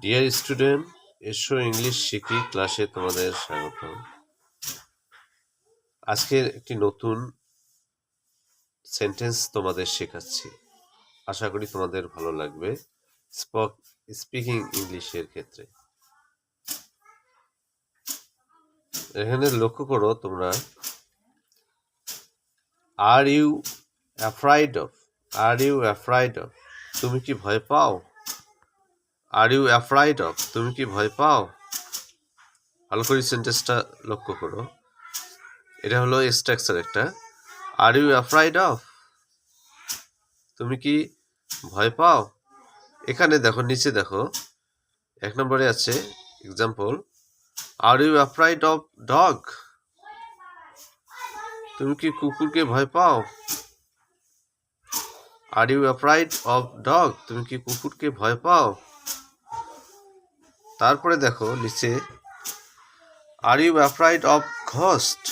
Dear student, এসো English শিখি ক্লাসে তোমাদের স্বাগত। আজকের একটি নতুন সেন্টেন্স তোমাদের শেখাচ্ছি। আশা করি তোমাদের ভালো লাগবে স্পিকিং ইংলিশের ক্ষেত্রে। এখানে লক্ষ্য করো তোমরা, are you afraid of, are you afraid of, তুমি কি ভয় পাও? আর ইউ অ্যাফ্রাইড অফ, তুমি কি ভয় পাও? ভালো করে সেন্টেন্সটা লক্ষ্য করো, এটা হলো স্ট্রাকচার একটা। আর ইউ অ্যাফ্রাইড অফ, তুমি কি ভয় পাও? এখানে দেখো, নিচে দেখো, 1 নম্বরে আছে example, are you afraid of dog, তুমি কি কুকুরকে ভয় পাও? Are you afraid of dog, তুমি কি কুকুরকে ভয় পাও? তারপরে দেখো নিচে, are you afraid of ghost,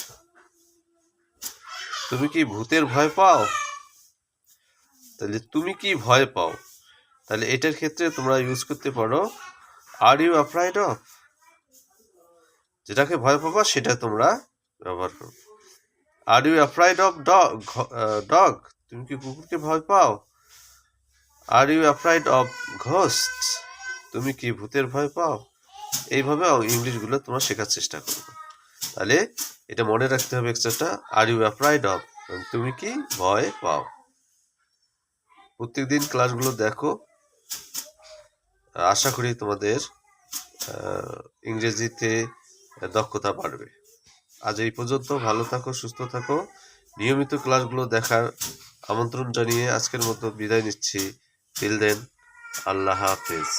তুমি কি ভূতের ভয় পাও? তাহলে তুমি কি ভয় পাও, তাহলে এটার ক্ষেত্রে তোমরা ইউজ করতে পারো আর ইউ অ্যাফ্রাইড অফ, যেটাকে ভয় পাবা সেটা তোমরা ব্যবহার করো। Are you afraid of dog, তুমি কি কুকুরকে ভয় পাও? Are you afraid of ghost, তুমি কি ভূতের ভয় পাও? এইভাবে ইংলিশগুলো তোমরা শেখার চেষ্টা করবে। তাহলে এটা মনে রাখতে হবে এক্সট্রাটা, আর ইউ অ্যাফ্রাইড অফ, তুমি কি ভয় পাও। প্রত্যেকদিন ক্লাসগুলো দেখো, আশা করি তোমাদের ইংরেজিতে দক্ষতা বাড়বে। আজ এই পর্যন্ত, ভালো থাকো, সুস্থ থাকো। নিয়মিত ক্লাসগুলো দেখার আমন্ত্রণ জানিয়ে আজকের মতো বিদায় নিচ্ছি। টিল দেন, আল্লাহ হাফেজ।